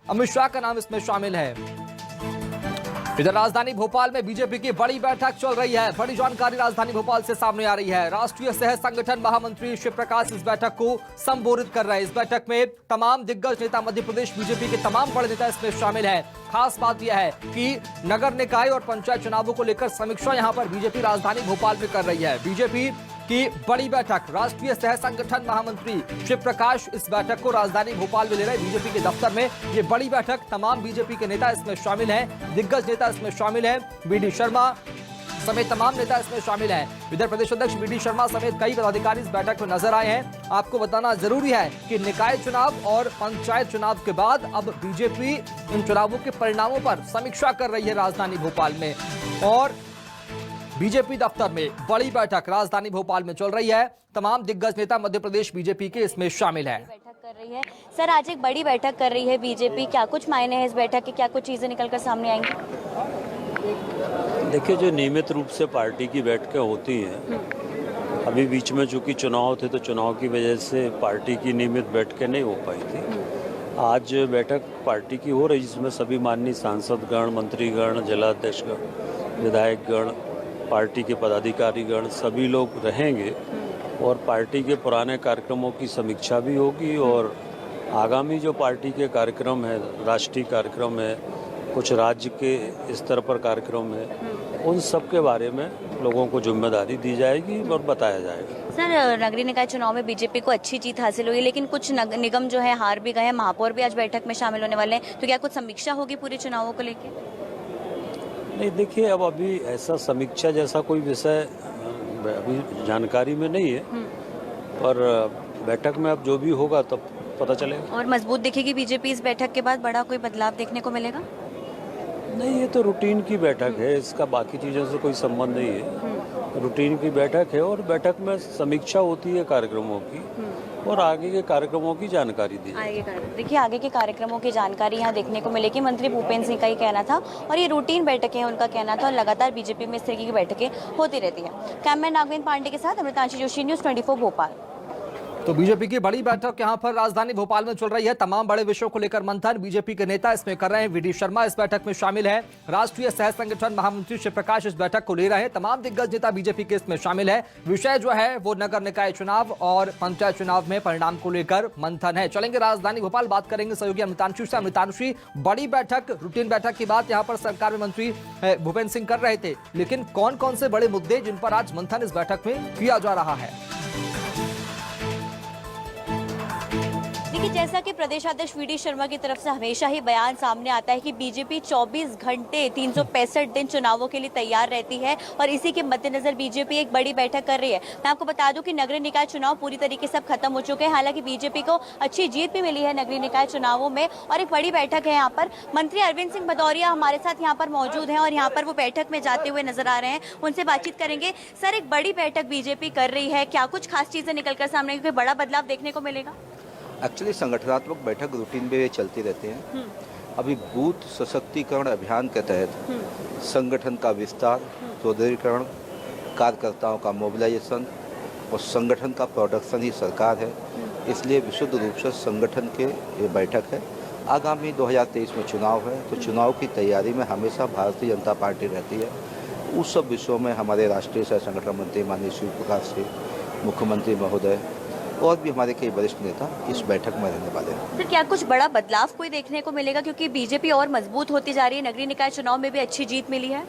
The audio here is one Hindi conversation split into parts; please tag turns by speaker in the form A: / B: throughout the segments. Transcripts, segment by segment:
A: अमित शाह का नाम इसमें शामिल है। इधर राजधानी भोपाल में बीजेपी की बड़ी बैठक चल रही है। बड़ी जानकारी राजधानी भोपाल से सामने आ रही है। राष्ट्रीय सह संगठन महामंत्री शिव प्रकाश इस बैठक को संबोधित कर रहे हैं। इस बैठक में तमाम दिग्गज नेता, मध्य प्रदेश बीजेपी के तमाम बड़े नेता इसमें शामिल है। खास बात यह है कि नगर निकाय और पंचायत चुनावों को लेकर समीक्षा यहां पर बीजेपी राजधानी भोपाल में कर रही है। बीजेपी की बड़ी बैठक, राष्ट्रीय सह संगठन महामंत्री शिव प्रकाश इस बैठक को राजधानी भोपाल में ले रहे हैं। बीजेपी के दफ्तर में ये बड़ी बैठक, तमाम बीजेपी के नेता इसमें शामिल हैं, दिग्गज नेता इसमें शामिल हैं, बीडी शर्मा समेत तमाम नेता इसमें शामिल हैं। इधर प्रदेश अध्यक्ष बीडी शर्मा समेत कई पदाधिकारी इस बैठक में नजर आए हैं। आपको बताना जरूरी है कि निकाय चुनाव और पंचायत चुनाव के बाद अब बीजेपी इन चुनावों के परिणामों पर समीक्षा कर रही है राजधानी भोपाल में। और बीजेपी दफ्तर में बड़ी बैठक राजधानी भोपाल में चल रही है। तमाम दिग्गज नेता मध्य प्रदेश बीजेपी के इसमें शामिल हैं।
B: बैठक कर रही है सर, आज एक बड़ी बैठक कर रही है बीजेपी, क्या कुछ मायने हैं इस बैठक के, क्या कुछ चीजें निकलकर सामने आएंगी?
C: देखिए, जो नियमित रूप से पार्टी की बैठकें होती हैं, अभी बीच में चूंकि चुनाव थे तो चुनाव की वजह से पार्टी की नियमित बैठकें नहीं हो पाई थी। आज बैठक पार्टी की हो रही, जिसमें सभी माननीय सांसदगण, मंत्रीगण, जिलाध्यक्षगण, विधायकगण, पार्टी के पदाधिकारीगण सभी लोग रहेंगे और पार्टी के पुराने कार्यक्रमों की समीक्षा भी होगी और आगामी जो पार्टी के कार्यक्रम है, राष्ट्रीय कार्यक्रम है, कुछ राज्य के स्तर पर कार्यक्रम है, उन सब के बारे में लोगों को जिम्मेदारी दी जाएगी और बताया जाएगा।
B: सर, नगरीय निकाय चुनाव में बीजेपी को अच्छी जीत हासिल हुई, लेकिन कुछ निगम जो है हार भी गए हैं, महापौर भी आज बैठक में शामिल होने वाले हैं, तो क्या कुछ समीक्षा होगी पूरे चुनावों को लेकर?
C: नहीं, देखिए, अब अभी ऐसा समीक्षा जैसा कोई विषय अभी जानकारी में नहीं है, पर बैठक में अब जो भी होगा तब पता चलेगा।
B: और मजबूत दिखेगी बीजेपी इस बैठक के बाद, बड़ा कोई बदलाव देखने को मिलेगा?
C: नहीं, ये तो रूटीन की बैठक है, इसका बाकी चीज़ों से कोई संबंध नहीं है। रूटीन की बैठक है और बैठक में समीक्षा होती है कार्यक्रमों की और आगे के कार्यक्रमों की जानकारी दी जाएगी।
B: देखिए, आगे के कार्यक्रमों की जानकारी यहाँ देखने को मिलेगी। मंत्री भूपेंद्र सिंह का ही कहना था और ये रूटीन बैठकें हैं उनका कहना था और लगातार बीजेपी में इस तरीके की बैठकें होती रहती है। कैमरामैन नागवेंद्र पांडे के साथ अमृतांशी जोशी, न्यूज़ 24 भोपाल।
A: तो बीजेपी की बड़ी बैठक यहां पर राजधानी भोपाल में चल रही है। तमाम बड़े विषयों को लेकर मंथन बीजेपी के नेता इसमें कर रहे हैं। वीडी शर्मा इस बैठक में शामिल है। राष्ट्रीय सह संगठन महामंत्री शिव प्रकाश इस बैठक को ले रहे हैं। तमाम दिग्गज नेता बीजेपी के इसमें शामिल है। विषय जो है वो नगर निकाय चुनाव और पंचायत चुनाव में परिणाम को लेकर मंथन है। चलेंगे राजधानी भोपाल, बात करेंगे सहयोगी अमृतांशी से। अमृतांशी, बड़ी बैठक, रूटीन बैठक की बात यहाँ पर सरकार में मंत्री भूपेंद्र सिंह कर रहे थे, लेकिन कौन कौन से बड़े मुद्दे जिन पर आज मंथन इस बैठक में किया जा रहा है?
B: देखिए, जैसा कि प्रदेशाध्यक्ष वीडी शर्मा की तरफ से हमेशा ही बयान सामने आता है कि बीजेपी 24 घंटे 365 दिन चुनावों के लिए तैयार रहती है और इसी के मद्देनजर बीजेपी एक बड़ी बैठक कर रही है। मैं आपको बता दूं कि नगरीय निकाय चुनाव पूरी तरीके से खत्म हो चुके हैं। हालांकि बीजेपी को अच्छी जीत भी मिली है नगरीय निकाय चुनावों में और एक बड़ी बैठक है यहाँ पर। मंत्री अरविंद सिंह भदौरिया हमारे साथ यहाँ पर मौजूद हैं और यहाँ पर वो बैठक में जाते हुए नजर आ रहे हैं, उनसे बातचीत करेंगे। सर, एक बड़ी बैठक बीजेपी कर रही है, क्या कुछ खास चीजें निकलकर सामने, क्योंकि बड़ा बदलाव देखने को मिलेगा?
D: एक्चुअली संगठनात्मक बैठक रूटीन में चलती रहती हैं। अभी बूथ सशक्तिकरण अभियान के तहत संगठन का विस्तार, सुदृढ़ीकरण, कार्यकर्ताओं का मोबिलाइजेशन और संगठन का प्रोडक्शन ही सरकार है। इसलिए विशुद्ध रूप से संगठन के ये बैठक है। आगामी 2023 में चुनाव है, तो चुनाव की तैयारी में हमेशा भारतीय जनता पार्टी रहती है। उस सब विषयों में हमारे राष्ट्रीय सह संगठन मंत्री माननीय शिव प्रकाश जी, मुख्यमंत्री महोदय और भी हमारे कई वरिष्ठ नेता इस बैठक में रहने वाले हैं।
B: सर, क्या कुछ बड़ा बदलाव कोई देखने को मिलेगा, क्योंकि बीजेपी और मजबूत होती जा रही है, नगरीय निकाय चुनाव में भी अच्छी जीत मिली है?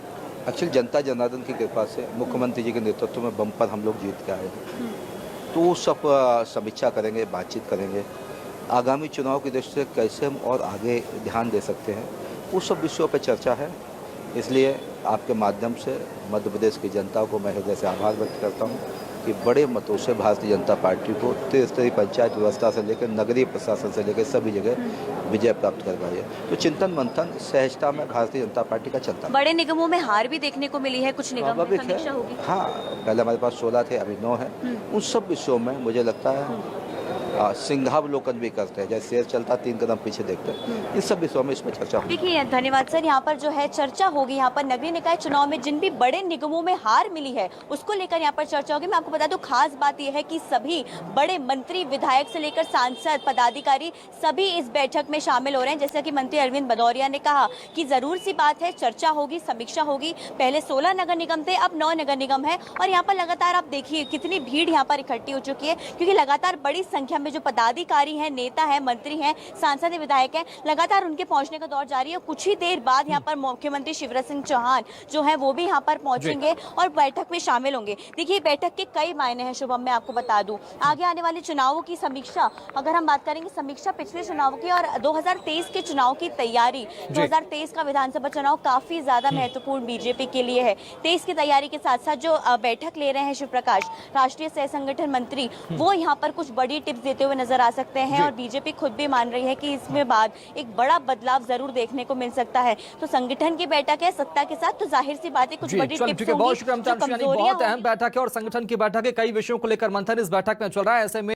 D: एक्चुअली जनता जनार्दन की कृपा से मुख्यमंत्री जी के नेतृत्व में बम्पर हम लोग जीत के आए हैं, तो वो सब समीक्षा करेंगे, बातचीत करेंगे। आगामी चुनाव की दृष्टि से कैसे हम और आगे ध्यान दे सकते हैं, उस सब विषयों पर चर्चा है। इसलिए आपके माध्यम से मध्य प्रदेश की जनता को मैं हृदय से आभार व्यक्त करता हूँ कि बड़े मतों से भारतीय जनता पार्टी को त्रिस्तरीय पंचायत व्यवस्था से लेकर नगरीय प्रशासन से लेकर सभी जगह विजय प्राप्त करवाई है। तो चिंतन मंथन सहजता में भारतीय जनता पार्टी का चलता है।
B: बड़े निगमों में हार भी देखने को मिली है, कुछ निगम में समीक्षा होगी।
D: हाँ, पहले हमारे पास 16 थे, अभी 9 है। उन सब विषयों में मुझे लगता है सिंहावलोकन भी करते हैं, जैसे शेर चलता 3 कदम पीछे देखते हैं। इन सब विषयों में इसमें चर्चा होगी।
B: देखिए धन्यवाद सर, यहाँ पर जो है चर्चा होगी, यहाँ पर नगरीय निकाय चुनाव में जिन भी बड़े निगमों में हार मिली है उसको लेकर यहाँ पर चर्चा होगी। मैं आपको बता दूं खास बात यह है कि सभी बड़े मंत्री, विधायक से लेकर सांसद, पदाधिकारी सभी इस बैठक में शामिल हो रहे हैं। जैसा कि मंत्री अरविंद भदौरिया ने कहा कि जरूर सी बात है, चर्चा होगी, समीक्षा होगी। पहले 16 नगर निगम थे, अब 9 नगर निगम है और यहाँ पर लगातार आप देखिए कितनी भीड़ यहाँ पर इकट्ठी हो चुकी है, क्योंकि लगातार बड़ी संख्या में जो पदाधिकारी हैं, नेता हैं, मंत्री हैं, सांसद, विधायक हैं, लगातार उनके पहुंचने का दौर जारी है। कुछ ही देर बाद यहाँ पर मुख्यमंत्री शिवराज सिंह चौहान जो है वो भी यहाँ पर पहुंचेंगे और बैठक में शामिल होंगे। देखिए बैठक के कई मायने हैं शुभम, मैं आपको बता दूं आगे आने वाले चुनावों की समीक्षा, अगर हम बात करेंगे समीक्षा पिछले चुनाव की और 2023 के चुनाव की तैयारी। 2023 का विधानसभा चुनाव काफी ज्यादा महत्वपूर्ण बीजेपी के लिए है। 23 की तैयारी के साथ साथ जो बैठक ले रहे हैं शिव प्रकाश, राष्ट्रीय सह संगठन मंत्री, वो यहाँ पर कुछ बड़ी टिप्स देते हुए नजर आ सकते हैं और बीजेपी खुद भी मान रही है कि इसमें बाद एक बड़ा बदलाव जरूर देखने को मिल सकता है। तो संगठन की बैठक है सत्ता के साथ, तो जाहिर सी बात है कुछ बड़ी टिप्स
A: बहुत शुक्रिया, बहुत अहम बैठक है और संगठन की बैठक है, कई विषयों को लेकर मंथन इस बैठक में चल रहा है। ऐसे में